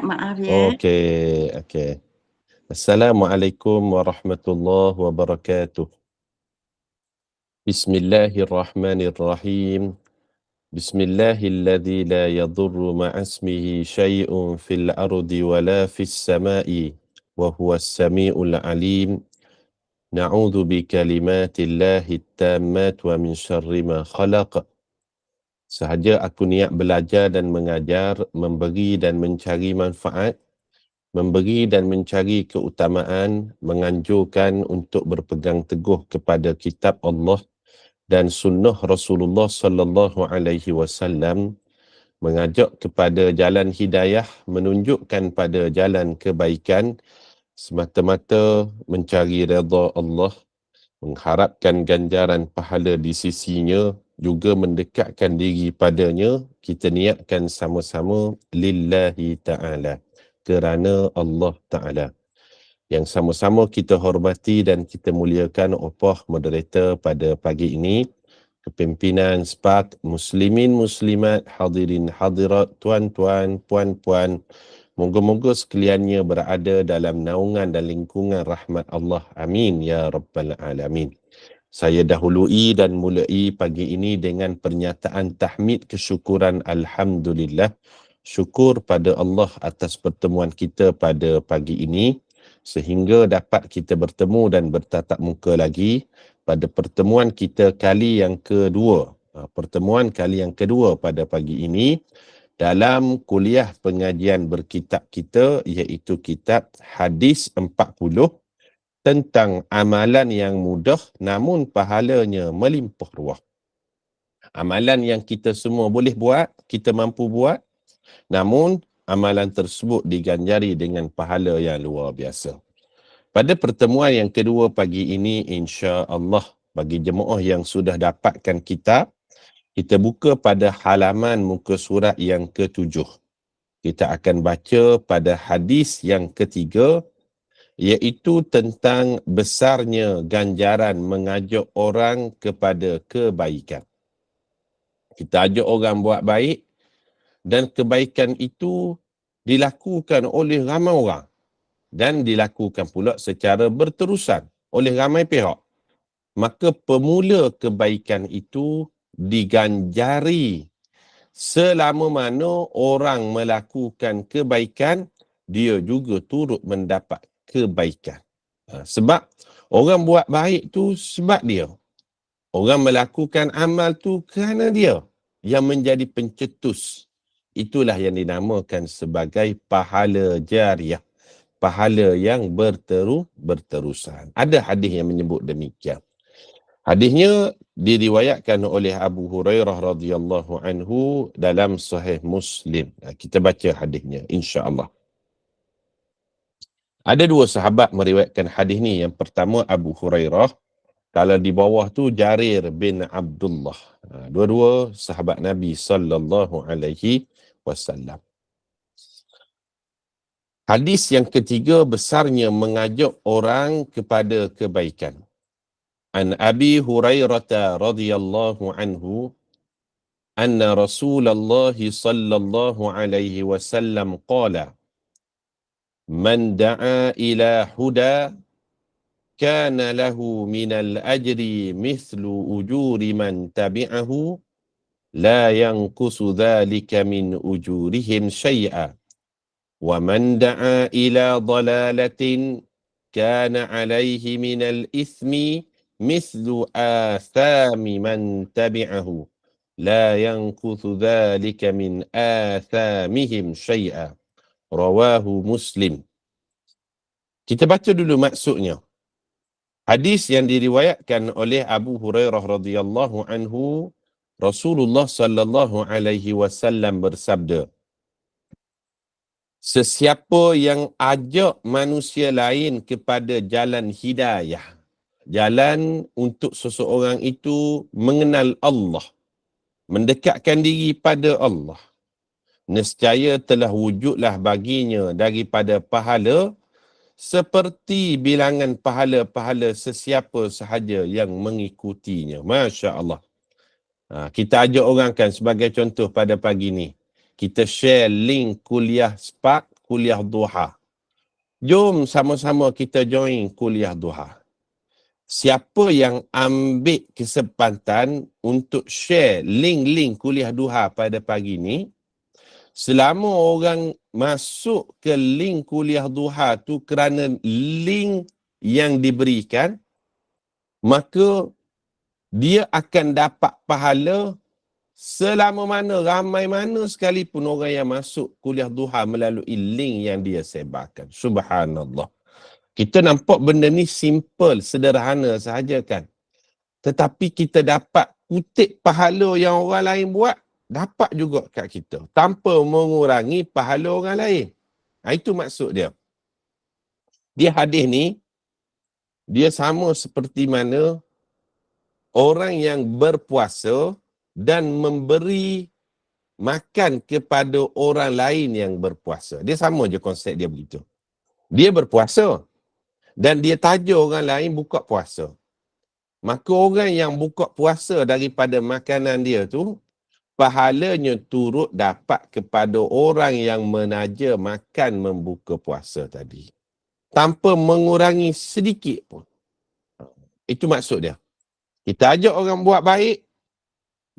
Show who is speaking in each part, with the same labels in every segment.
Speaker 1: maaf ya.
Speaker 2: Okey. Assalamualaikum warahmatullahi wabarakatuh. Bismillahirrahmanirrahim. Bismillahilladzi la yadurru ma'asmihi syai'un fil ardi wala fis sama'i wa huwas samiul alim. Na'udzu bikalimatillahi tammat wa min syarri ma khalaq. Sahaja aku niat belajar dan mengajar, memberi dan mencari manfaat, memberi dan mencari keutamaan, menganjurkan untuk berpegang teguh kepada kitab Allah dan sunnah Rasulullah sallallahu alaihi wasallam, mengajak kepada jalan hidayah, menunjukkan pada jalan kebaikan, semata-mata mencari redha Allah, mengharapkan ganjaran pahala di sisinya, juga mendekatkan diri padanya. Kita niatkan sama-sama lillahi ta'ala, kerana Allah Ta'ala, yang sama-sama kita hormati dan kita muliakan opah moderator pada pagi ini, kepimpinan Spark Muslimin Muslimat, hadirin hadirat, tuan-tuan, puan-puan, moga-moga sekaliannya berada dalam naungan dan lingkungan rahmat Allah. Amin ya rabbal alamin. Saya dahului dan mulai pagi ini dengan pernyataan tahmid kesyukuran alhamdulillah. Syukur pada Allah atas pertemuan kita pada pagi ini, sehingga dapat kita bertemu dan bertatap muka lagi pada pertemuan kita kali yang kedua. Pertemuan kali yang kedua pada pagi ini dalam kuliah pengajian berkitab kita, iaitu kitab Hadis 40 tentang amalan yang mudah namun pahalanya melimpah ruah. Amalan yang kita semua boleh buat, kita mampu buat, namun amalan tersebut diganjari dengan pahala yang luar biasa. Pada pertemuan yang kedua pagi ini, insya-Allah, bagi jemaah yang sudah dapatkan kitab, kita buka pada halaman muka surat yang ke-7. Kita akan baca pada hadis yang ketiga, iaitu tentang besarnya ganjaran mengajak orang kepada kebaikan. Kita ajak orang buat baik dan kebaikan itu dilakukan oleh ramai orang dan dilakukan pula secara berterusan oleh ramai pihak. Maka pemula kebaikan itu diganjari selama mana orang melakukan kebaikan, dia juga turut mendapat kebaikan. Sebab orang buat baik tu sebab dia. Orang melakukan amal tu kerana dia yang menjadi pencetus. Itulah yang dinamakan sebagai pahala jariah. Pahala yang berterusan. Ada hadis yang menyebut demikian. Hadisnya diriwayatkan oleh Abu Hurairah radhiyallahu anhu dalam Sahih Muslim. Kita baca hadisnya insya-Allah. Ada dua sahabat meriwayatkan hadis ni. Yang pertama Abu Hurairah, kalau di bawah tu Jarir bin Abdullah. Dua-dua sahabat Nabi sallallahu alaihi wasallam. Hadis yang ketiga, besarnya mengajak orang kepada kebaikan. An Abi Hurairah radhiyallahu anhu anna Rasulullah sallallahu alaihi wasallam qala man da'a ila huda kana lahu minal ajri mithlu ujuri man tabi'ahu la yanqusu dhalika min ujurihim syai'a wa man da'a ila dalalatin kana alaihi minal ithmi mithlu athami man tabi'ahu la yanqusu dhalika min athamihim syai'a. Rawahu Muslim. Kita baca dulu maksudnya. Hadis yang diriwayatkan oleh Abu Hurairah radhiyallahu anhu, Rasulullah sallallahu alaihi wasallam bersabda, sesiapa yang ajak manusia lain kepada jalan hidayah, jalan untuk seseorang itu mengenal Allah, mendekatkan diri pada Allah, nescaya telah wujudlah baginya daripada pahala seperti bilangan pahala-pahala sesiapa sahaja yang mengikutinya. Masya Allah. Kita ajak orang kan, sebagai contoh pada pagi ni, kita share link kuliah Spark kuliah duha. Jom sama-sama kita join kuliah duha. Siapa yang ambil kesempatan untuk share link-link kuliah duha pada pagi ni, selama orang masuk ke link kuliah duha tu kerana link yang diberikan, maka dia akan dapat pahala selama mana, ramai mana sekalipun orang yang masuk kuliah duha melalui link yang dia sebarkan. Subhanallah. Kita nampak benda ni simple, sederhana sahaja kan. Tetapi kita dapat kutip pahala yang orang lain buat, dapat juga kat kita. Tanpa mengurangi pahala orang lain. Itu maksud dia. Dia hadis ni, dia sama seperti mana orang yang berpuasa dan memberi makan kepada orang lain yang berpuasa. Dia sama je konsep dia begitu. Dia berpuasa dan dia tajuk orang lain buka puasa. Maka orang yang buka puasa daripada makanan dia tu, pahalanya turut dapat kepada orang yang menaja makan membuka puasa tadi. Tanpa mengurangi sedikit pun. Itu maksud dia. Kita ajak orang buat baik,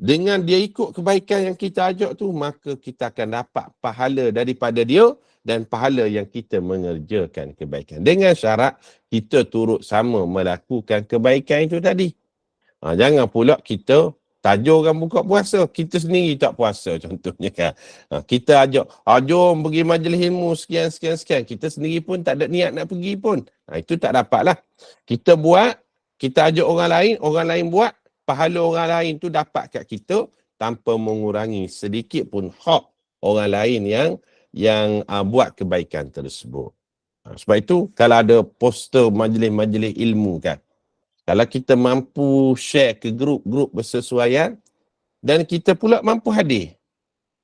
Speaker 2: dengan dia ikut kebaikan yang kita ajak tu, maka kita akan dapat pahala daripada dia dan pahala yang kita mengerjakan kebaikan. Dengan syarat kita turut sama melakukan kebaikan itu tadi. Jangan pula kita tajuk orang buka puasa, kita sendiri tak puasa contohnya kan. Kita ajak, jom pergi majlis ilmu sekian. Kita sendiri pun tak ada niat nak pergi pun. Itu tak dapatlah. Kita buat, kita ajak orang lain buat, pahala orang lain tu dapat kat kita tanpa mengurangi sedikit pun hak orang lain yang buat kebaikan tersebut. Sebab itu kalau ada poster majlis-majlis ilmu kan, kalau kita mampu share ke grup-grup bersesuaian dan kita pula mampu hadir,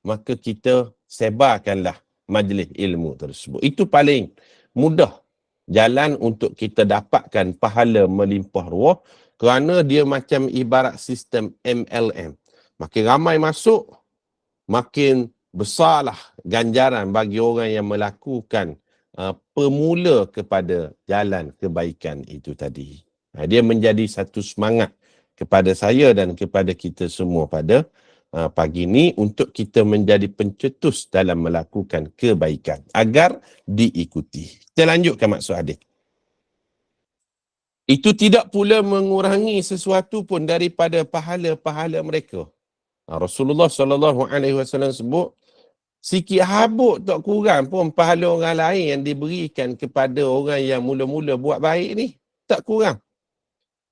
Speaker 2: maka kita sebarkanlah majlis ilmu tersebut. Itu paling mudah jalan untuk kita dapatkan pahala melimpah ruah, kerana dia macam ibarat sistem MLM. Makin ramai masuk, makin besarlah ganjaran bagi orang yang melakukan pemula kepada jalan kebaikan itu tadi. Dia menjadi satu semangat kepada saya dan kepada kita semua pada pagi ini untuk kita menjadi pencetus dalam melakukan kebaikan agar diikuti. Kita lanjutkan maksud hadis. Itu tidak pula mengurangi sesuatu pun daripada pahala-pahala mereka. Rasulullah SAW sebut, sikit habuk tak kurang pun pahala orang lain yang diberikan kepada orang yang mula-mula buat baik ni. Tak kurang.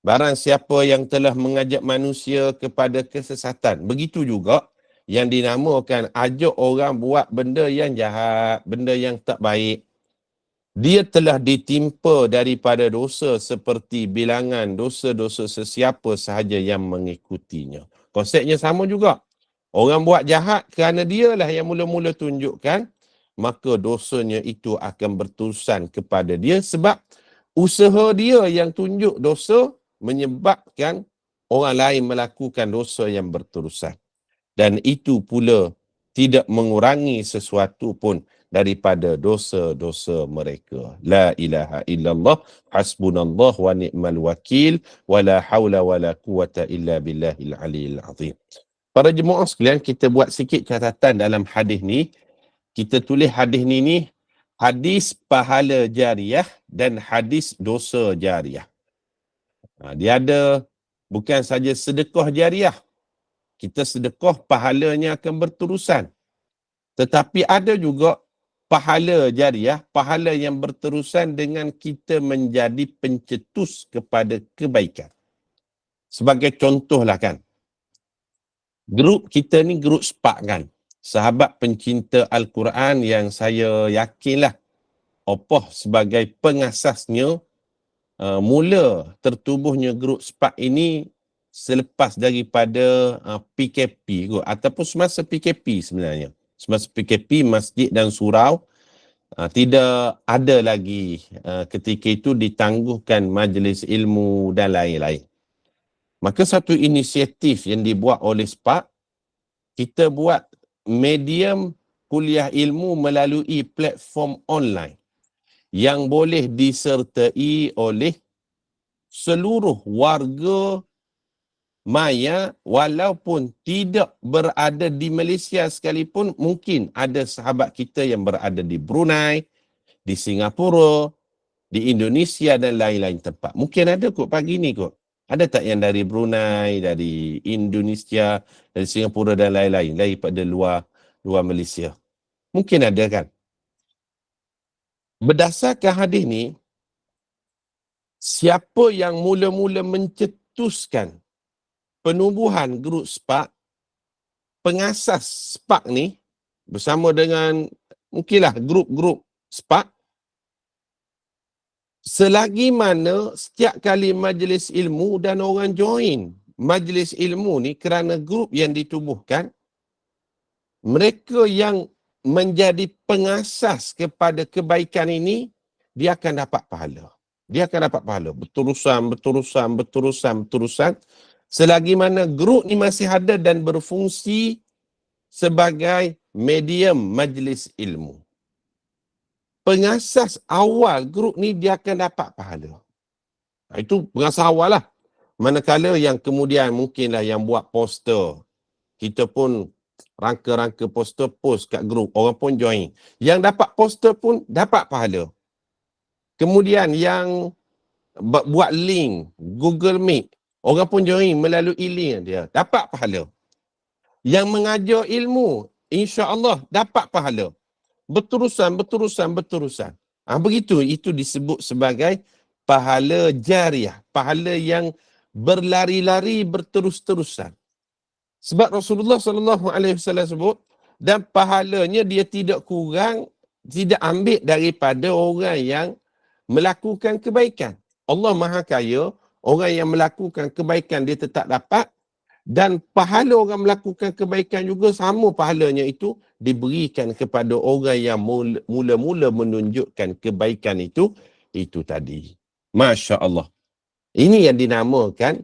Speaker 2: Barang siapa yang telah mengajak manusia kepada kesesatan, begitu juga yang dinamakan ajak orang buat benda yang jahat, benda yang tak baik, dia telah ditimpa daripada dosa seperti bilangan dosa-dosa sesiapa sahaja yang mengikutinya. Konsepnya sama juga. Orang buat jahat kerana dialah yang mula-mula tunjukkan, maka dosanya itu akan berterusan kepada dia sebab usaha dia yang tunjuk dosa menyebabkan orang lain melakukan dosa yang berterusan. Dan itu pula tidak mengurangi sesuatu pun daripada dosa-dosa mereka. La ilaha illallah, hasbunallah wa ni'mal wakil, wa la hawla wa la quwata illa billahil aliyil azim. Para jemaah sekalian, kita buat sikit catatan dalam hadis ni. Kita tulis hadis ni hadis pahala jariah dan hadis dosa jariah. Dia ada bukan saja sedekah jariah. Kita sedekah pahalanya akan berterusan. Tetapi ada juga pahala jariah, pahala yang berterusan dengan kita menjadi pencetus kepada kebaikan. Sebagai contohlah kan, grup kita ni grup SPAK kan, sahabat pencinta Al-Quran yang saya yakinlah Opah sebagai pengasasnya, mula tertubuhnya grup SPAK ini selepas daripada PKP kot, ataupun semasa PKP sebenarnya. Semasa PKP, masjid dan surau tidak ada lagi ketika itu ditangguhkan majlis ilmu dan lain-lain. Maka satu inisiatif yang dibuat oleh SPAK, kita buat medium kuliah ilmu melalui platform online yang boleh disertai oleh seluruh warga maya walaupun tidak berada di Malaysia sekalipun. Mungkin ada sahabat kita yang berada di Brunei, di Singapura, di Indonesia dan lain-lain tempat. Mungkin ada kot pagi ni kot. Ada tak yang dari Brunei, dari Indonesia, dari Singapura dan lain-lain daripada luar Malaysia? Mungkin ada kan? Berdasarkan hadis ni, siapa yang mula-mula mencetuskan penubuhan grup Spark, pengasas Spark ni bersama dengan mungkinlah grup-grup Spark, selagi mana setiap kali majlis ilmu dan orang join majlis ilmu ni kerana grup yang ditubuhkan, mereka yang menjadi pengasas kepada kebaikan ini, dia akan dapat pahala. Dia akan dapat pahala. Berterusan. Selagi mana grup ni masih ada dan berfungsi sebagai medium majlis ilmu. Pengasas awal grup ni dia akan dapat pahala. Itu pengasas awal lah. Manakala yang kemudian mungkinlah yang buat poster, kita pun rangka-rangka poster post kat grup, orang pun join. Yang dapat poster pun dapat pahala. Kemudian yang buat link Google Meet, orang pun join melalui link dia, dapat pahala. Yang mengajar ilmu, insya-Allah dapat pahala. Berterusan. Begitu, itu disebut sebagai pahala jariah, pahala yang berlari-lari berterus-terusan. Sebab Rasulullah SAW sebut, dan pahalanya dia tidak kurang, tidak ambil daripada orang yang melakukan kebaikan. Allah Maha Kaya, orang yang melakukan kebaikan dia tetap dapat, dan pahala orang melakukan kebaikan juga sama pahalanya itu diberikan kepada orang yang mula-mula menunjukkan kebaikan itu tadi. Masya Allah. Ini yang dinamakan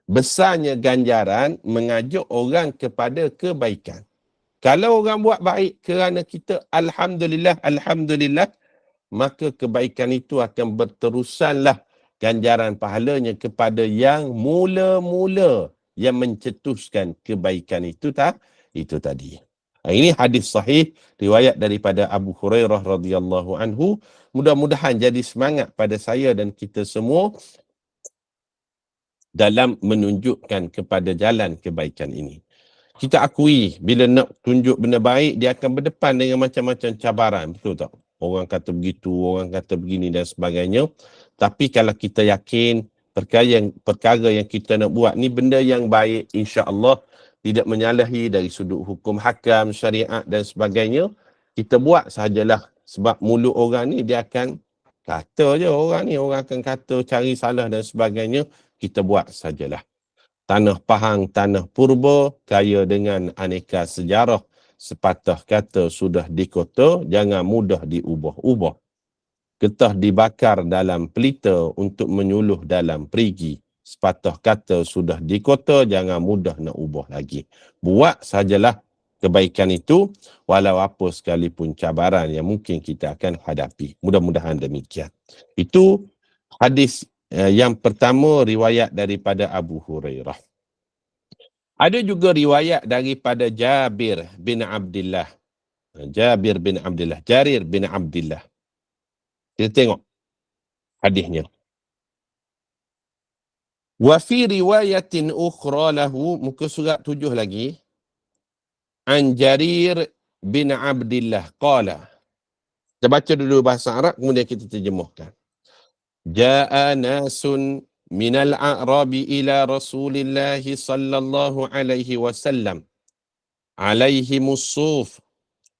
Speaker 2: besarnya ganjaran mengajak orang kepada kebaikan. Kalau orang buat baik kerana kita Alhamdulillah, maka kebaikan itu akan berterusanlah ganjaran pahalanya kepada yang mula-mula yang mencetuskan kebaikan itu tadi. Ini hadis sahih riwayat daripada Abu Hurairah radhiyallahu anhu. Mudah-mudahan jadi semangat pada saya dan kita semua dalam menunjukkan kepada jalan kebaikan ini. Kita akui bila nak tunjuk benda baik, dia akan berdepan dengan macam-macam cabaran. Betul tak? Orang kata begitu, orang kata begini dan sebagainya. Tapi kalau kita yakin perkara yang kita nak buat ni benda yang baik, insya-Allah tidak menyalahi dari sudut hukum hakam, syariat dan sebagainya, kita buat sahajalah. Sebab mulut orang ni dia akan kata je, orang akan kata cari salah dan sebagainya, kita buat sajalah. Tanah Pahang, tanah purba, kaya dengan aneka sejarah. Sepatah kata sudah dikota, jangan mudah diubah-ubah. Getah dibakar dalam pelita untuk menyuluh dalam perigi. Sepatah kata sudah dikota, jangan mudah nak ubah lagi. Buat sajalah kebaikan itu, walau apa sekalipun cabaran yang mungkin kita akan hadapi. Mudah-mudahan demikian. Itu hadis yang pertama, riwayat daripada Abu Hurairah. Ada juga riwayat daripada Jarir bin Abdullah. Kita tengok hadisnya. Wa fi riwayatin ukhra lahu, muka surat 7 lagi. An Jarir bin Abdullah qala. Kita baca dulu bahasa Arab, kemudian kita terjemahkan. Ja'a nasun minal a'rabi ila Rasulillah sallallahu alaihi wasallam alaihimus suf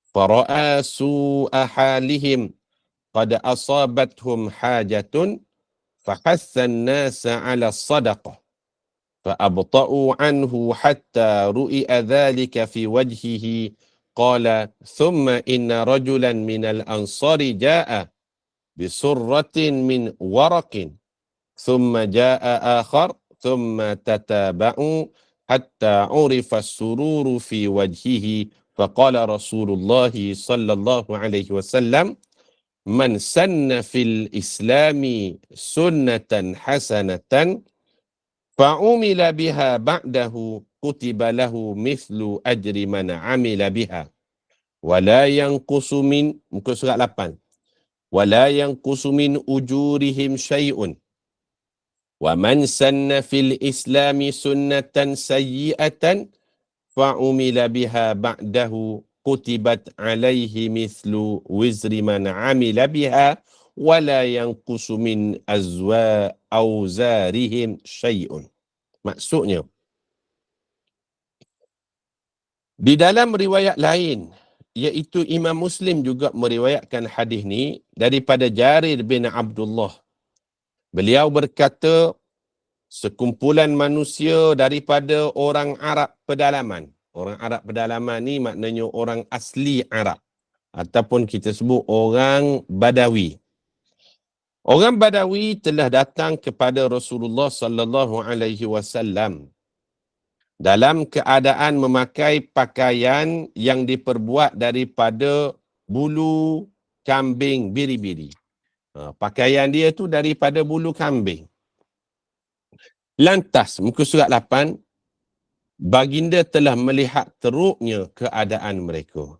Speaker 2: fara'a su'a halihim qad asabathum hajatun fahassan nasa ala sadaqah فأبطأوا عنه حتى رؤي ذلك في وجهه قال ثم إن رجلا من الأنصار جاء بسرة من ورق ثم جاء آخر ثم تتابعوا حتى عرف السرور في وجهه Faqala Rasulullah sallallahu alaihi wasallam, man sanna fil islami sunnatan hasanatan fa'umila biha ba'dahu kutiba lahu mithlu ajri man amila biha wala yanqusu min, muka surat 8, wala yanqusu min ujurihim syai'un wa man sanna fil islami sunnatan sayyi'atan fa'umila biha ba'dahu kutibat alaihi mithlu wizri man amila biha wala yanqusu min awzarihim syai'un. Maksudnya, di dalam riwayat lain, iaitu Imam Muslim juga meriwayatkan hadis ni daripada Jarir bin Abdullah. Beliau berkata, sekumpulan manusia daripada orang Arab pedalaman. Orang Arab pedalaman ni maknanya orang asli Arab. Ataupun kita sebut orang Badawi. Orang Badawi telah datang kepada Rasulullah sallallahu alaihi wasallam dalam keadaan memakai pakaian yang diperbuat daripada bulu kambing biri-biri. Pakaian dia tu daripada bulu kambing. Lantas, muka surat 8, baginda telah melihat teruknya keadaan mereka.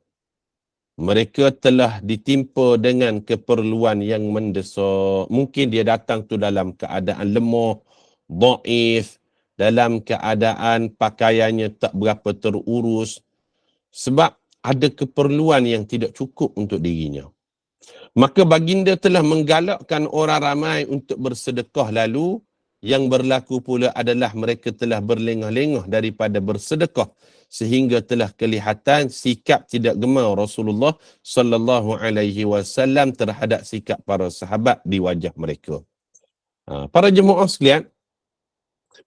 Speaker 2: Mereka telah ditimpa dengan keperluan yang mendesak. Mungkin dia datang tu dalam keadaan lemah, dhaif, dalam keadaan pakaiannya tak berapa terurus, sebab ada keperluan yang tidak cukup untuk dirinya. Maka baginda telah menggalakkan orang ramai untuk bersedekah, lalu yang berlaku pula adalah mereka telah berlengah-lengah daripada bersedekah sehingga telah kelihatan sikap tidak gemar Rasulullah sallallahu alaihi wasallam terhadap sikap para sahabat di wajah mereka. Para jemaah sekalian,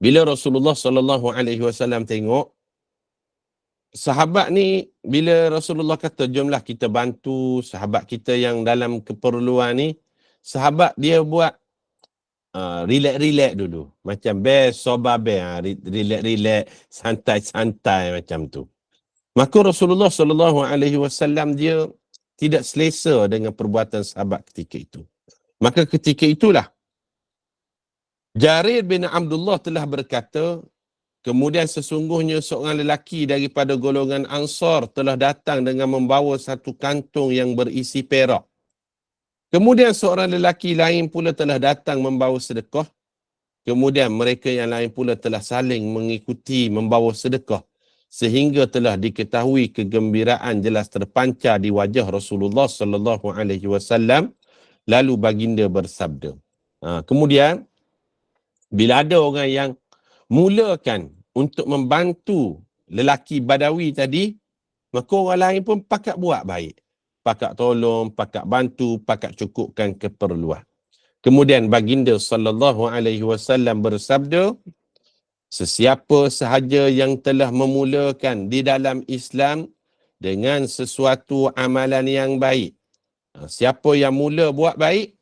Speaker 2: bila Rasulullah sallallahu alaihi wasallam tengok sahabat ni, bila Rasulullah kata jomlah kita bantu sahabat kita yang dalam keperluan ni, sahabat dia buat relax-relax dulu. Macam best soba best, relax-relax, santai-santai macam tu. Maka Rasulullah sallallahu alaihi wasallam dia tidak selesa dengan perbuatan sahabat ketika itu. Maka ketika itulah Jarir bin Abdullah telah berkata, kemudian sesungguhnya seorang lelaki daripada golongan Ansar telah datang dengan membawa satu kantung yang berisi perak. Kemudian seorang lelaki lain pula telah datang membawa sedekah. Kemudian mereka yang lain pula telah saling mengikuti membawa sedekah, sehingga telah diketahui kegembiraan jelas terpancar di wajah Rasulullah sallallahu alaihi wasallam. Lalu baginda bersabda. Kemudian bila ada orang yang mulakan untuk membantu lelaki Badawi tadi, maka orang lain pun pakat buat baik. Pakat tolong, pakat bantu, pakat cukupkan keperluan. Kemudian baginda sallallahu alaihi wasallam bersabda, sesiapa sahaja yang telah memulakan di dalam Islam dengan sesuatu amalan yang baik. Siapa yang mula buat baik,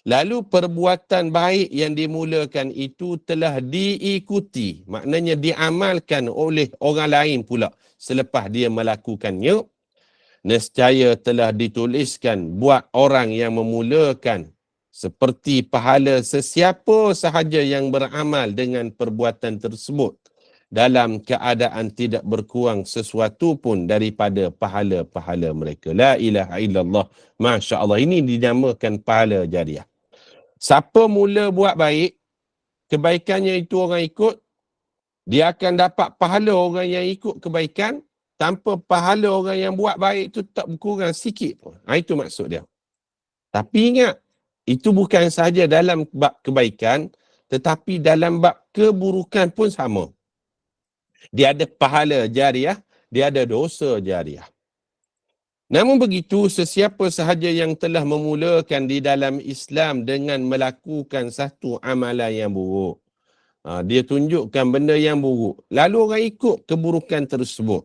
Speaker 2: lalu perbuatan baik yang dimulakan itu telah diikuti, maknanya diamalkan oleh orang lain pula selepas dia melakukannya, nescaya telah dituliskan buat orang yang memulakan seperti pahala sesiapa sahaja yang beramal dengan perbuatan tersebut dalam keadaan tidak berkurang sesuatu pun daripada pahala-pahala mereka. La ilaha illallah. Masya Allah. Ini dinamakan pahala jariah. Siapa mula buat baik, kebaikannya itu orang ikut, dia akan dapat pahala orang yang ikut kebaikan, tanpa pahala orang yang buat baik itu tak berkurang sikit pun. Itu maksud dia. Tapi ingat, itu bukan sahaja dalam bab kebaikan, tetapi dalam bab keburukan pun sama. Dia ada pahala jariah, dia ada dosa jariah. Namun begitu, sesiapa sahaja yang telah memulakan di dalam Islam dengan melakukan satu amalan yang buruk, dia tunjukkan benda yang buruk, lalu orang ikut keburukan tersebut,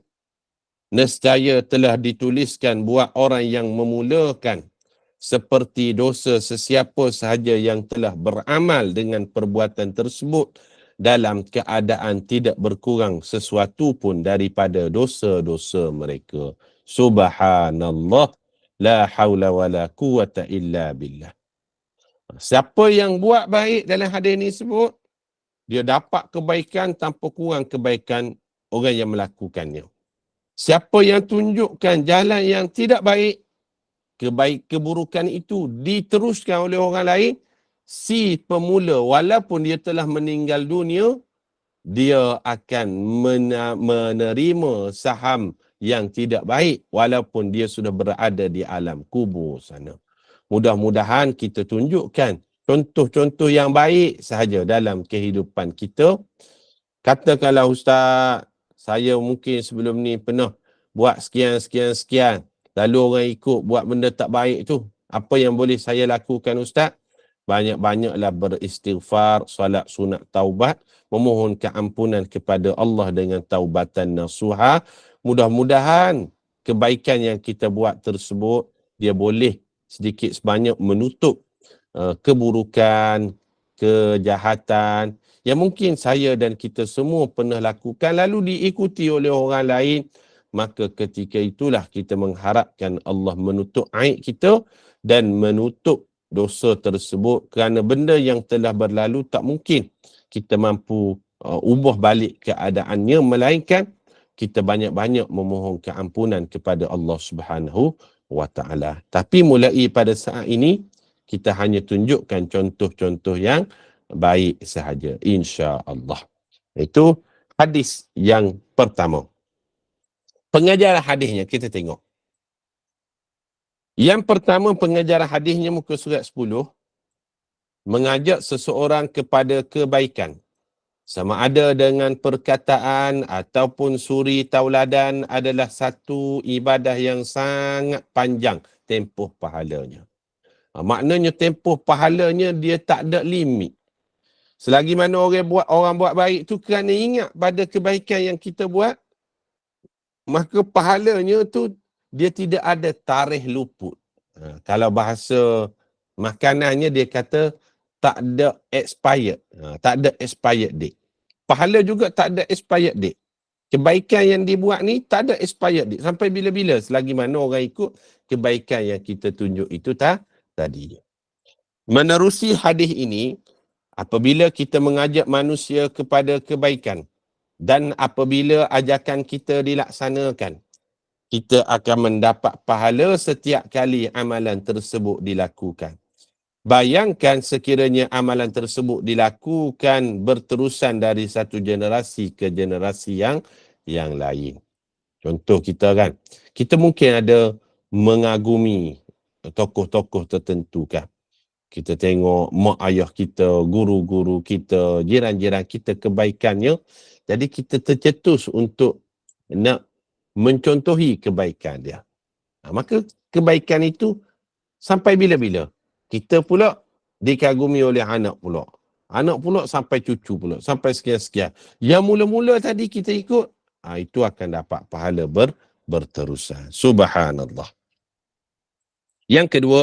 Speaker 2: nescaya telah dituliskan buat orang yang memulakan seperti dosa sesiapa sahaja yang telah beramal dengan perbuatan tersebut dalam keadaan tidak berkurang sesuatu pun daripada dosa-dosa mereka. Subhanallah, la haula wala quwata illa billah. Siapa yang buat baik dalam hadis ini sebut, dia dapat kebaikan tanpa kurang kebaikan orang yang melakukannya. Siapa yang tunjukkan jalan yang tidak baik, keburukan itu diteruskan oleh orang lain, si pemula walaupun dia telah meninggal dunia, dia akan menerima saham yang tidak baik walaupun dia sudah berada di alam kubur sana. Mudah-mudahan kita tunjukkan contoh-contoh yang baik sahaja dalam kehidupan kita. Katakanlah ustaz, saya mungkin sebelum ni pernah buat sekian. Lalu orang ikut buat benda tak baik tu. Apa yang boleh saya lakukan ustaz? Banyak-banyaklah beristighfar, solat sunat taubat, memohon keampunan kepada Allah dengan taubatan nasuha. Mudah-mudahan kebaikan yang kita buat tersebut, dia boleh sedikit sebanyak menutup keburukan, kejahatan yang mungkin saya dan kita semua pernah lakukan lalu diikuti oleh orang lain. Maka ketika itulah kita mengharapkan Allah menutup aib kita dan menutup dosa tersebut, kerana benda yang telah berlalu tak mungkin kita mampu ubah balik keadaannya, melainkan kita banyak-banyak memohon keampunan kepada Allah Subhanahu wa Ta'ala. Tapi mulai pada saat ini kita hanya tunjukkan contoh-contoh yang baik sahaja, insya-Allah. Itu hadis yang pertama. Pengajaran hadisnya kita tengok. Yang pertama, pengajaran hadisnya muka surat 10, mengajak seseorang kepada kebaikan. Sama ada dengan perkataan ataupun suri tauladan adalah satu ibadah yang sangat panjang tempoh pahalanya. Maknanya tempoh pahalanya dia tak ada limit. Selagi mana orang buat baik tu kerana ingat pada kebaikan yang kita buat, maka pahalanya tu dia tidak ada tarikh luput. Kalau bahasa makanannya dia kata tak ada expired. Tak ada expired date. Pahala juga tak ada expired date. Kebaikan yang dibuat ni tak ada expired date. Sampai bila-bila selagi mana orang ikut kebaikan yang kita tunjuk itu tadi. Menerusi hadis ini, apabila kita mengajak manusia kepada kebaikan dan apabila ajakan kita dilaksanakan, kita akan mendapat pahala setiap kali amalan tersebut dilakukan. Bayangkan sekiranya amalan tersebut dilakukan berterusan dari satu generasi ke generasi yang lain. Contoh kita kan, kita mungkin ada mengagumi tokoh-tokoh tertentu kan. Kita tengok mak ayah kita, guru-guru kita, jiran-jiran kita kebaikannya. Jadi kita tercetus untuk nak mencontohi kebaikan dia. Maka kebaikan itu sampai bila-bila. Kita pula dikagumi oleh anak pula. Anak pula sampai cucu pula. Sampai sekian-sekian. Yang mula-mula tadi kita ikut, itu akan dapat pahala berterusan. Subhanallah. Yang kedua,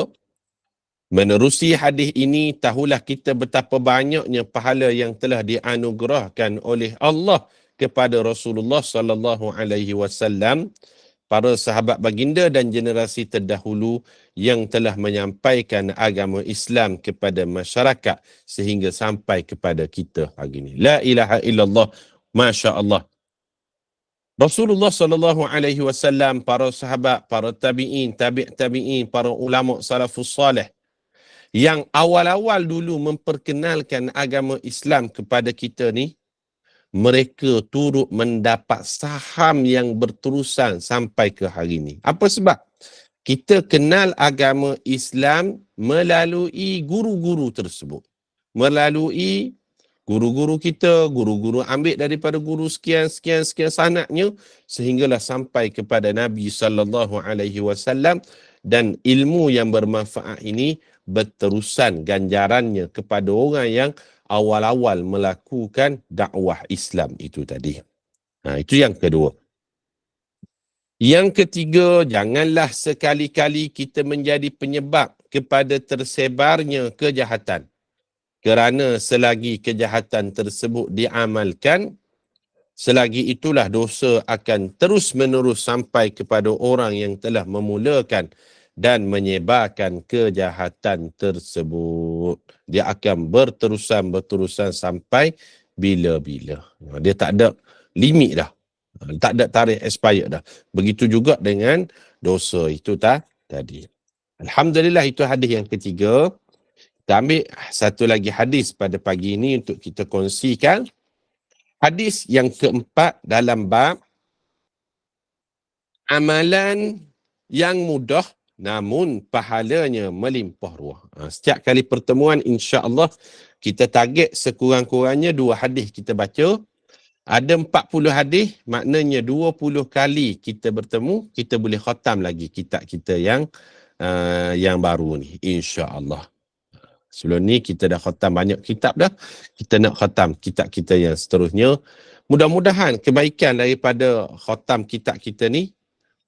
Speaker 2: menerusi hadis ini, tahulah kita betapa banyaknya pahala yang telah dianugerahkan oleh Allah kepada Rasulullah sallallahu alaihi wasallam, para sahabat baginda dan generasi terdahulu yang telah menyampaikan agama Islam kepada masyarakat sehingga sampai kepada kita hari ini. La ilaha illallah, masya-Allah. Rasulullah sallallahu alaihi wasallam, para sahabat, para tabi'in, tabi'in, para ulama salafus salih yang awal-awal dulu memperkenalkan agama Islam kepada kita ni, mereka turut mendapat saham yang berterusan sampai ke hari ini. Apa sebab? Kita kenal agama Islam melalui guru-guru tersebut. Melalui guru-guru kita, guru-guru ambil daripada guru sekian sanadnya sehinggalah sampai kepada Nabi sallallahu alaihi wasallam, dan ilmu yang bermanfaat ini berterusan ganjarannya kepada orang yang awal-awal melakukan dakwah Islam itu tadi. Itu yang kedua. Yang ketiga, janganlah sekali-kali kita menjadi penyebab kepada tersebarnya kejahatan. Kerana selagi kejahatan tersebut diamalkan, selagi itulah dosa akan terus menerus sampai kepada orang yang telah memulakan dan menyebarkan kejahatan tersebut. Dia akan berterusan sampai bila-bila. Dia tak ada limit dah. Tak ada tarikh expired dah. Begitu juga dengan dosa itu tadi. Alhamdulillah, itu hadis yang ketiga. Kita ambil satu lagi hadis pada pagi ini untuk kita kongsikan. Hadis yang keempat dalam bab amalan yang mudah namun pahalanya melimpah ruah. Setiap kali pertemuan insya-Allah kita target sekurang-kurangnya 2 hadis kita baca. Ada 40 hadis, maknanya 20 kali kita bertemu, kita boleh khatam lagi kitab kita yang baru ni insya-Allah. Sebelum ni kita dah khatam banyak kitab dah. Kita nak khatam kitab kita yang seterusnya. Mudah-mudahan kebaikan daripada khatam kitab kita ni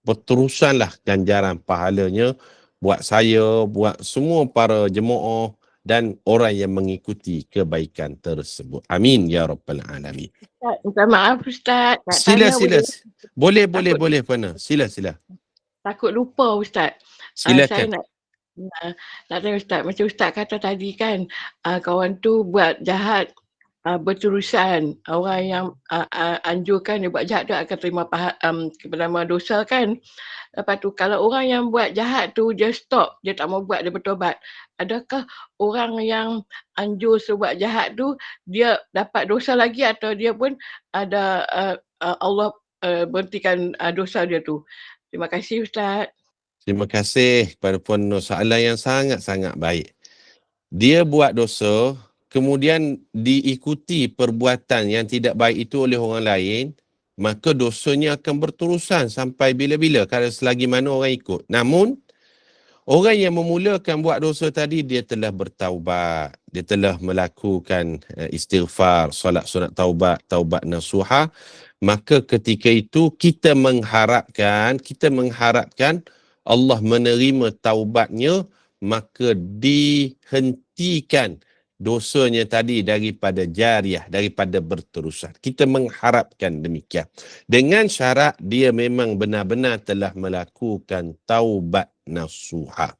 Speaker 2: berterusanlah ganjaran pahalanya buat saya, buat semua para jemaah dan orang yang mengikuti kebaikan tersebut. Amin ya rabbal alamin.
Speaker 1: Ustaz, minta maaf Ustaz. Nak
Speaker 2: Sila.
Speaker 1: boleh?
Speaker 2: Boleh Pana. Sila.
Speaker 1: Takut lupa Ustaz. Saya
Speaker 2: Silakan.
Speaker 1: nak tanya Ustaz, macam Ustaz kata tadi kan, kawan tu buat jahat berterusan. Orang yang anjurkan dia buat jahat tu akan terima kepada dosa kan. Lepas tu kalau orang yang buat jahat tu dia stop, dia tak mau buat, dia bertobat. Adakah orang yang anjur buat jahat tu dia dapat dosa lagi atau dia pun ada Allah berhentikan dosa dia tu? Terima kasih Ustaz.
Speaker 2: Terima kasih kepada Puan Nur. Soalan yang sangat-sangat baik. Dia buat dosa, kemudian diikuti perbuatan yang tidak baik itu oleh orang lain, maka dosanya akan berterusan sampai bila-bila kalau selagi mana orang ikut. Namun, orang yang memulakan buat dosa tadi, dia telah bertaubat. Dia telah melakukan istighfar, solat sunat taubat nasuha. Maka ketika itu kita mengharapkan Allah menerima taubatnya, maka dihentikan dosanya tadi daripada jariah, daripada berterusan. Kita mengharapkan demikian. Dengan syarat dia memang benar-benar telah melakukan taubat nasuha.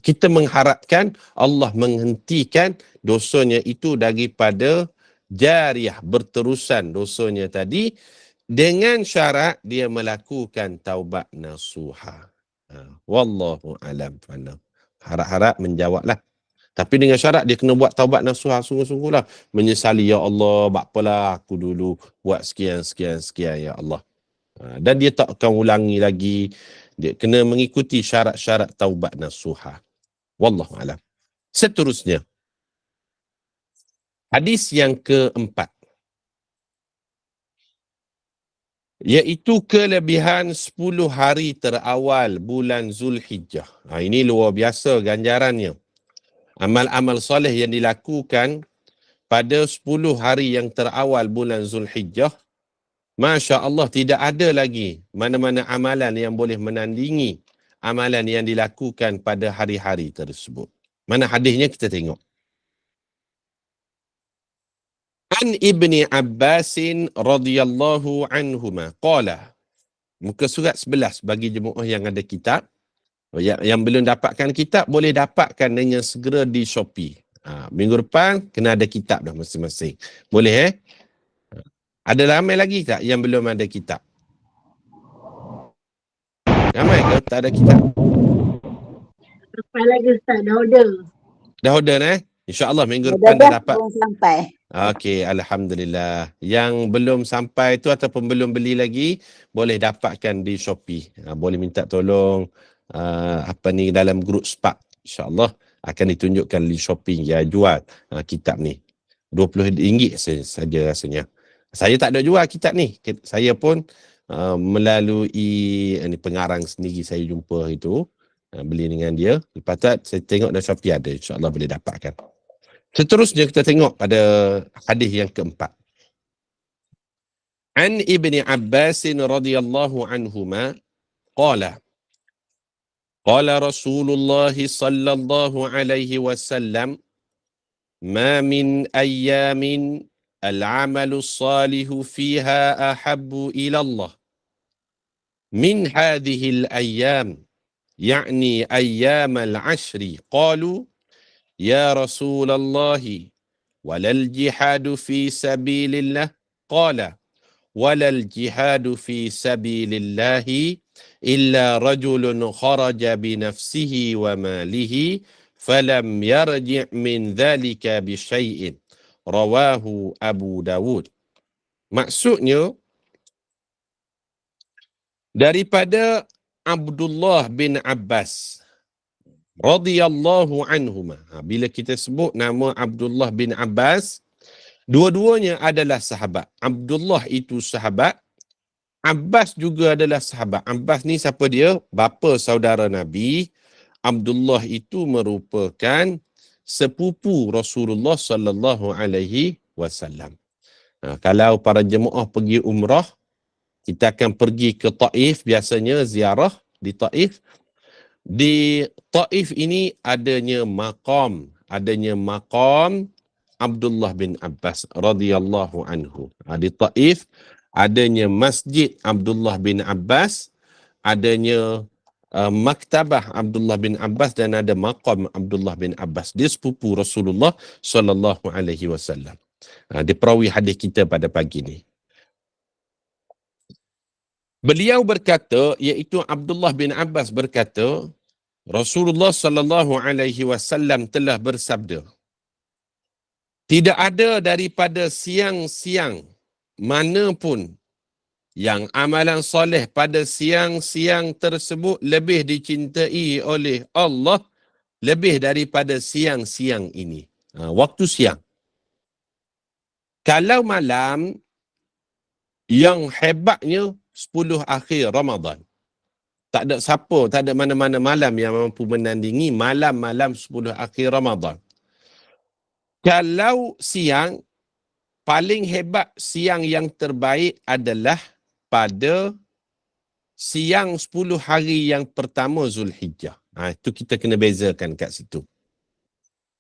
Speaker 2: Kita mengharapkan Allah menghentikan dosanya itu daripada jariah, berterusan dosanya tadi, dengan syarat dia melakukan taubat nasuha. Wallahu alam. Harap-harap menjawablah. Tapi dengan syarat dia kena buat taubat nasuha sungguh-sungguhlah. Menyesali, ya Allah, bakpalah aku dulu buat sekian ya Allah. Dan dia tak akan ulangi lagi. Dia kena mengikuti syarat-syarat taubat nasuha. Wallahu alam. Seterusnya, hadis yang keempat, iaitu kelebihan 10 hari terawal bulan Zulhijjah. Ini luar biasa ganjarannya. Amal-amal soleh yang dilakukan pada 10 hari yang terawal bulan Zulhijjah, Masya Allah, tidak ada lagi mana-mana amalan yang boleh menandingi amalan yang dilakukan pada hari-hari tersebut. Mana hadisnya kita tengok. An Ibni Abbasin radhiyallahu anhuma qala. Muka surat 11 bagi jemaah yang ada kitab. Yang belum dapatkan kitab boleh dapatkan dengan segera di Shopee. Minggu depan kena ada kitab dah masing-masing. Boleh Ada ramai lagi tak yang belum ada kitab? Ramai ke tak ada kitab?
Speaker 1: Sampai lagi Ustaz, dah order.
Speaker 2: Dah order InsyaAllah minggu depan dah dapat.
Speaker 1: Belum sampai.
Speaker 2: Okey, Alhamdulillah. Yang belum sampai tu ataupun belum beli lagi, boleh dapatkan di Shopee. Boleh minta tolong dalam grup Spark. InsyaAllah akan ditunjukkan di Shopee yang jual kitab ni. RM20 saja rasanya. Saya tak ada jual kitab ni. Saya pun melalui pengarang sendiri saya jumpa itu. Beli dengan dia. Lepas tu saya tengok dalam Shopee ada. InsyaAllah boleh dapatkan. Seterusnya kita tengok pada hadis yang keempat. An Ibni Abbasin radhiyallahu anhuma qala qala Rasulullah sallallahu alaihi wasallam ma min ayyamin al-amalu salihu fiha ahabbu ila Allah min hadhihi al-ayyam, يعني أيام العشر. قالوا يا رسول الله ولا الجهاد في سبيل الله؟ قال ولا الجهاد في سبيل الله إلا رجل خرج بنفسه وماله فلم يرجع من ذلك بشيء. رواه Abu Dawud. Maksudnya, daripada Abdullah bin Abbas radhiyallahu anhuma. Bila kita sebut nama Abdullah bin Abbas, dua-duanya adalah sahabat. Abdullah itu sahabat, Abbas juga adalah sahabat. Abbas ni siapa dia? Bapa saudara Nabi. Abdullah itu merupakan sepupu Rasulullah sallallahu alaihi wasallam. Kalau para jemaah pergi umrah, kita akan pergi ke Taif, biasanya ziarah di Taif. Di Taif ini adanya maqam Abdullah bin Abbas radhiyallahu anhu. Di Taif adanya Masjid Abdullah bin Abbas, adanya Maktabah Abdullah bin Abbas dan ada maqam Abdullah bin Abbas. Dia sepupu Rasulullah sallallahu alaihi wasallam. Dia perawi hadis kita pada pagi ni. Beliau berkata, iaitu Abdullah bin Abbas berkata, Rasulullah sallallahu alaihi wasallam telah bersabda, tidak ada daripada siang-siang manapun yang amalan soleh pada siang-siang tersebut lebih dicintai oleh Allah lebih daripada siang-siang ini. Waktu siang. Kalau malam, yang hebatnya 10 akhir Ramadan. Tak ada siapa, tak ada mana-mana malam yang mampu menandingi malam-malam 10 akhir Ramadan. Kalau siang, paling hebat siang yang terbaik adalah pada siang 10 hari yang pertama Zulhijjah. Itu kita kena bezakan kat situ.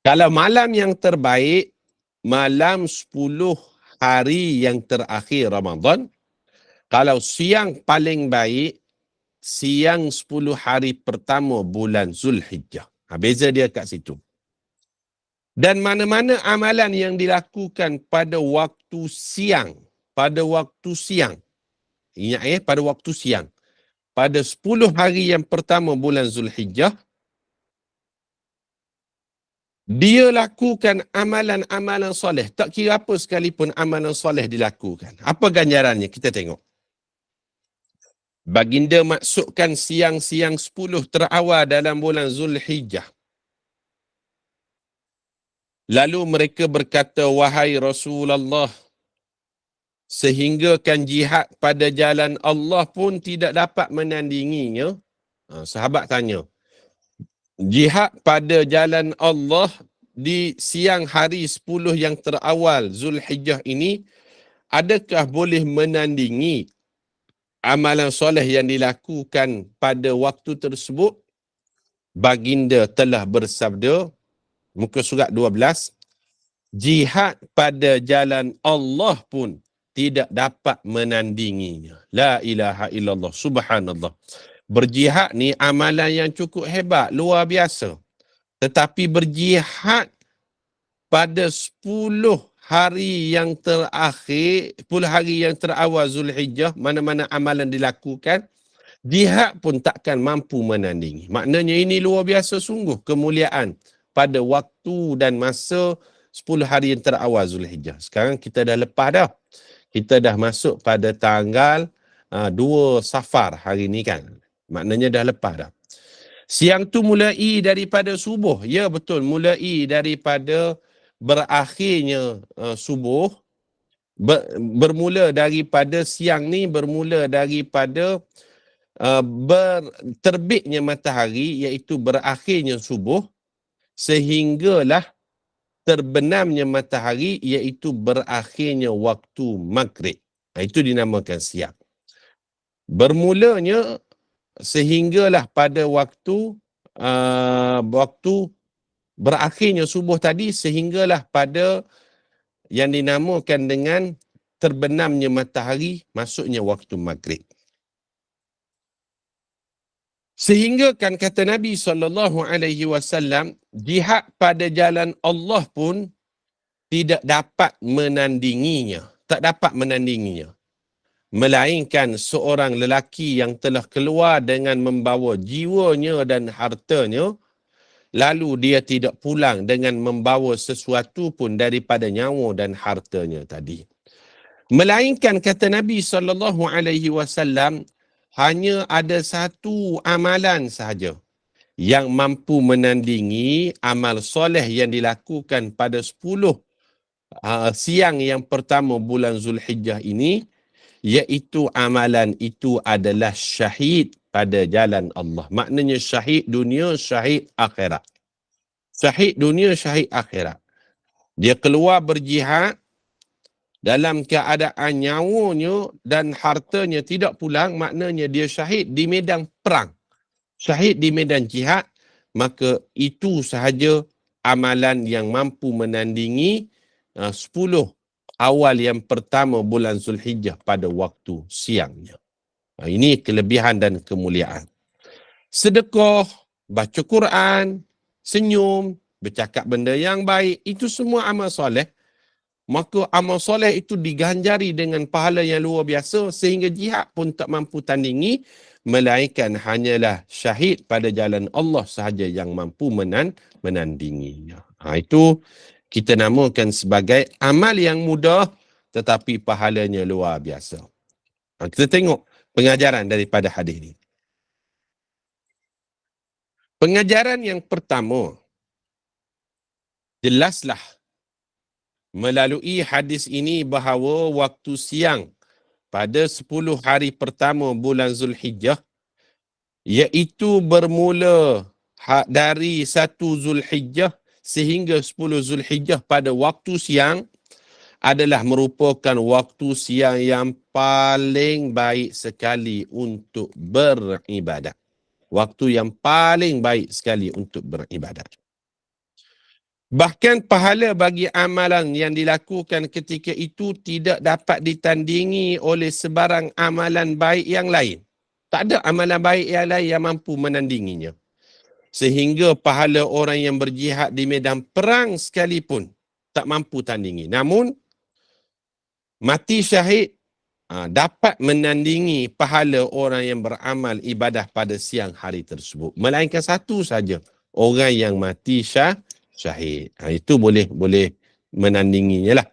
Speaker 2: Kalau malam yang terbaik, malam 10 hari yang terakhir Ramadan. Kalau siang paling baik, siang 10 hari pertama bulan Zulhijjah. Beza dia kat situ. Dan mana-mana amalan yang dilakukan pada waktu siang, ingat pada waktu siang, pada 10 hari yang pertama bulan Zulhijjah, dia lakukan amalan-amalan soleh. Tak kira apa sekalipun amalan soleh dilakukan. Apa ganjarannya? Kita tengok. Baginda maksudkan siang-siang 10 terawal dalam bulan Zulhijjah. Lalu mereka berkata, wahai Rasulullah, sehinggakan jihad pada jalan Allah pun tidak dapat menandinginya. Sahabat tanya, jihad pada jalan Allah di siang hari 10 yang terawal Zulhijjah ini, adakah boleh menandingi amalan soleh yang dilakukan pada waktu tersebut? Baginda telah bersabda, muka surat 12, jihad pada jalan Allah pun tidak dapat menandinginya. La ilaha illallah, subhanallah. Berjihad ni amalan yang cukup hebat, luar biasa. Tetapi berjihad pada 10 hari yang terakhir, 10 hari yang terawal Zulhijjah, mana-mana amalan dilakukan, jihad pun takkan mampu menandingi. Maknanya ini luar biasa sungguh kemuliaan pada waktu dan masa 10 hari yang terawal Zulhijjah. Sekarang kita dah lepas dah. Kita dah masuk pada tanggal 2 Safar hari ni kan. Maknanya dah lepas dah. Siang tu mulai daripada subuh. Ya betul, mulai daripada berakhirnya subuh. Bermula daripada siang ni, bermula daripada terbitnya matahari, iaitu berakhirnya subuh, sehinggalah terbenamnya matahari, iaitu berakhirnya waktu maghrib. Itu dinamakan siang. Bermulanya sehinggalah pada waktu berakhirnya subuh tadi sehinggalah pada yang dinamakan dengan terbenamnya matahari, maksudnya waktu maghrib. Sehingga kan kata Nabi SAW, jihad pada jalan Allah pun tidak dapat menandinginya. Tak dapat menandinginya. Melainkan seorang lelaki yang telah keluar dengan membawa jiwanya dan hartanya, lalu dia tidak pulang dengan membawa sesuatu pun daripada nyawa dan hartanya tadi. Melainkan kata Nabi SAW, hanya ada satu amalan sahaja yang mampu menandingi amal soleh yang dilakukan pada 10 siang yang pertama bulan Zulhijjah ini, iaitu amalan itu adalah syahid pada jalan Allah. Maknanya syahid dunia, syahid akhirat. Syahid dunia, syahid akhirat. Dia keluar berjihad dalam keadaan nyawanya dan hartanya tidak pulang, maknanya dia syahid di medan perang. Syahid di medan jihad, maka itu sahaja amalan yang mampu menandingi 10 awal yang pertama bulan Zulhijjah pada waktu siangnya. Ini kelebihan dan kemuliaan. Sedekah, baca Quran, senyum, bercakap benda yang baik, itu semua amal soleh. Maka amal soleh itu diganjari dengan pahala yang luar biasa sehingga jihad pun tak mampu tandingi, melainkan hanyalah syahid pada jalan Allah sahaja yang mampu menandinginya. Itu kita namakan sebagai amal yang mudah tetapi pahalanya luar biasa. Kita tengok pengajaran daripada hadis ini. Pengajaran yang pertama, jelaslah melalui hadis ini bahawa waktu siang pada 10 hari pertama bulan Zulhijjah, iaitu bermula dari 1 Zulhijjah sehingga 10 Zulhijjah pada waktu siang, adalah merupakan waktu siang yang paling baik sekali untuk beribadat. Waktu yang paling baik sekali untuk beribadat. Bahkan pahala bagi amalan yang dilakukan ketika itu tidak dapat ditandingi oleh sebarang amalan baik yang lain. Tak ada amalan baik yang lain yang mampu menandinginya. Sehingga pahala orang yang berjihad di medan perang sekalipun tak mampu tandingi. Namun, mati syahid dapat menandingi pahala orang yang beramal ibadah pada siang hari tersebut. Melainkan satu saja, orang yang mati syahid. Itu boleh menandinginya lah.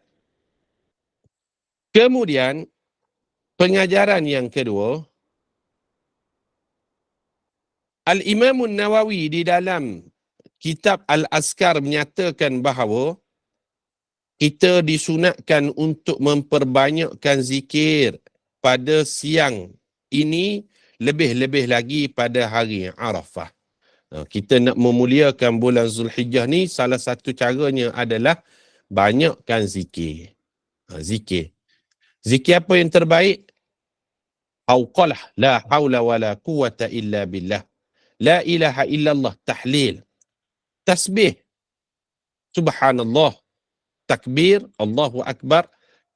Speaker 2: Kemudian, pengajaran yang kedua, Al-Imam Nawawi di dalam kitab Al-Azkar menyatakan bahawa kita disunatkan untuk memperbanyakkan zikir pada siang ini, lebih-lebih lagi pada hari Arafah. Kita nak memuliakan bulan Zulhijjah ni, salah satu caranya adalah banyakkan zikir. Zikir apa yang terbaik? Hauqalah, la hawla wa la quwata illa billah. La ilaha illallah, tahlil. Tasbih, subhanallah. Takbir, Allahu Akbar.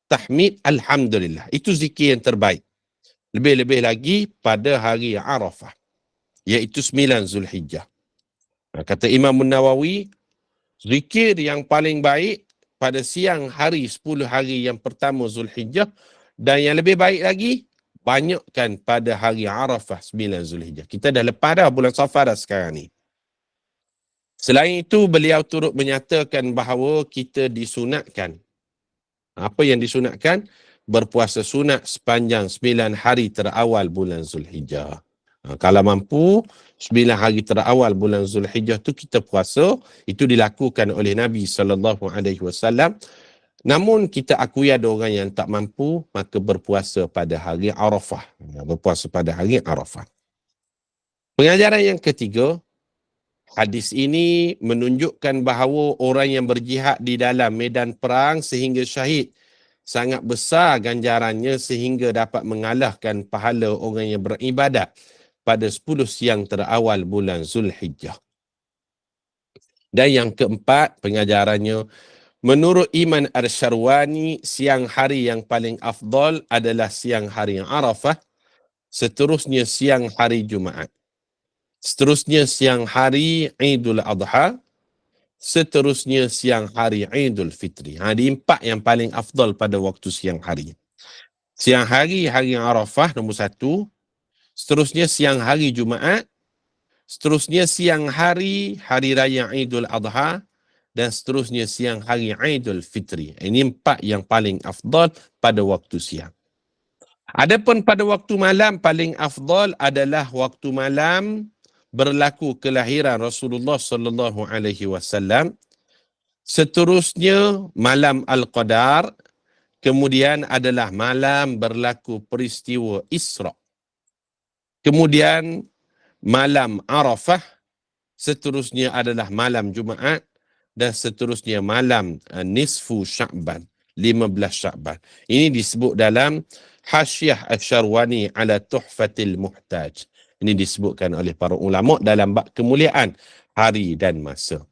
Speaker 2: Tahmid, Alhamdulillah. Itu zikir yang terbaik. Lebih-lebih lagi pada hari Arafah, iaitu 9 Zulhijjah. Kata Imam Nawawi, zikir yang paling baik pada siang hari 10 hari yang pertama Zulhijjah, dan yang lebih baik lagi, banyakkan pada hari Arafah 9 Zulhijjah. Kita dah lepas dah bulan Safar dah sekarang ni. Selain itu, beliau turut menyatakan bahawa kita disunatkan. Apa yang disunatkan? Berpuasa sunat sepanjang 9 hari terawal bulan Zulhijjah. Kalau mampu, 9 hari terawal bulan Zulhijjah tu kita puasa, itu dilakukan oleh Nabi SAW. Namun kita akui ada orang yang tak mampu, maka berpuasa pada hari Arafah. Berpuasa pada hari Arafah. Pengajaran yang ketiga, hadis ini menunjukkan bahawa orang yang berjihad di dalam medan perang sehingga syahid sangat besar ganjarannya sehingga dapat mengalahkan pahala orang yang beribadat pada 10 siang terawal bulan Zulhijjah. Dan yang keempat, pengajarannya, menurut Iman Arsharwani, siang hari yang paling afdal adalah siang hari Arafah, seterusnya siang hari Jumaat, seterusnya siang hari Idul Adha, seterusnya siang hari Idul Fitri. Di 4 yang paling afdal pada waktu siang hari. Siang hari, hari Arafah nombor 1, seterusnya siang hari Jumaat, seterusnya siang hari, hari raya Idul Adha, dan seterusnya siang hari Idul Fitri. Ini 4 yang paling afdal pada waktu siang. Adapun pada waktu malam, paling afdal adalah waktu malam berlaku kelahiran Rasulullah sallallahu alaihi wasallam. Seterusnya malam Al-Qadar, kemudian adalah malam berlaku peristiwa Isra. Kemudian malam Arafah, seterusnya adalah malam Jumaat, dan seterusnya malam nisfu Sya'ban, 15 Sya'ban. Ini disebut dalam Hasyiah Asy-Syarwani ala Tuhfatil Muhtaj. Ini disebutkan oleh para ulama dalam bab kemuliaan hari dan masa.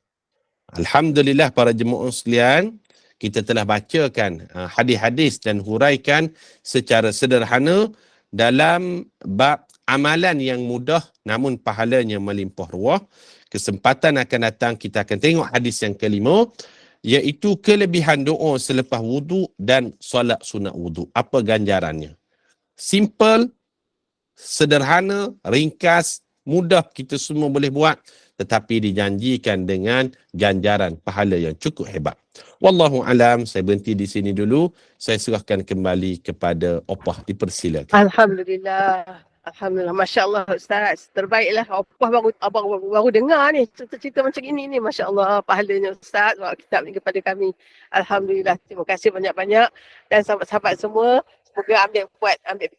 Speaker 2: Alhamdulillah para jemaah sekalian, kita telah bacakan hadis-hadis dan huraikan secara sederhana dalam bab amalan yang mudah namun pahalanya melimpah ruah. Kesempatan akan datang kita akan tengok hadis yang kelima, iaitu kelebihan doa selepas wudu dan solat sunat wudu. Apa ganjarannya? Simple, sederhana, ringkas, mudah kita semua boleh buat, tetapi dijanjikan dengan ganjaran pahala yang cukup hebat. Wallahu alam, saya berhenti di sini dulu. Saya serahkan kembali kepada Opah, dipersilakan.
Speaker 3: Alhamdulillah. Alhamdulillah. Masya Allah Ustaz. Terbaiklah. Opah baru dengar ni. Cerita-cerita macam ini ni. Masya Allah. Pahalanya Ustaz. Bawa kitab ni kepada kami. Alhamdulillah. Terima kasih banyak-banyak. Dan sahabat-sahabat semua. Semoga ambil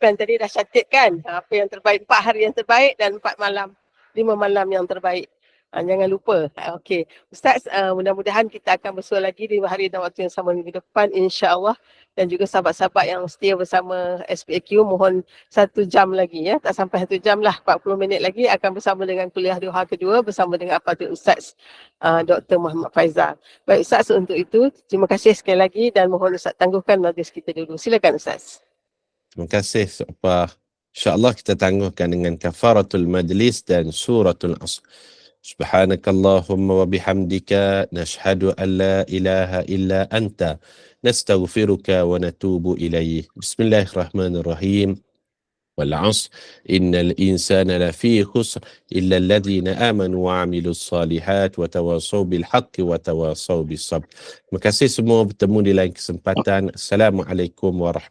Speaker 3: plan tadi dah cantik kan. Apa yang terbaik. 4 hari yang terbaik dan 4 malam. 5 malam yang terbaik. Jangan lupa. Okey. Ustaz, mudah-mudahan kita akan bersua lagi di hari dan waktu yang sama minggu depan, insya-Allah. Dan juga sahabat-sahabat yang setia bersama SPAQ, mohon 1 jam lagi ya. Tak sampai 1 jam lah, 40 minit lagi akan bersama dengan kuliah duha kedua bersama dengan Al-Fadhil Ustaz Dr. Muhammad Faizal. Baik Ustaz, untuk itu terima kasih sekali lagi dan mohon Ustaz tangguhkan majlis kita dulu. Silakan Ustaz.
Speaker 2: Terima kasih Opah. InsyaAllah kita tangguhkan dengan kafaratul majlis dan suratul Asr. Subhanakallahumma wa bihamdika nashhadu an la ilaha illa anta nastaghfiruka wa natubu ilaih. Bismillahirrahmanirrahim. Wal 'asr innal insana lafi khusr illa alladhina amanu wa 'amilus salihat wa tawasaw bil haqqi wa tawasaw bis sabr. Terima kasih semua, bertemu di lain kesempatan. Assalamualaikum warahmatullahi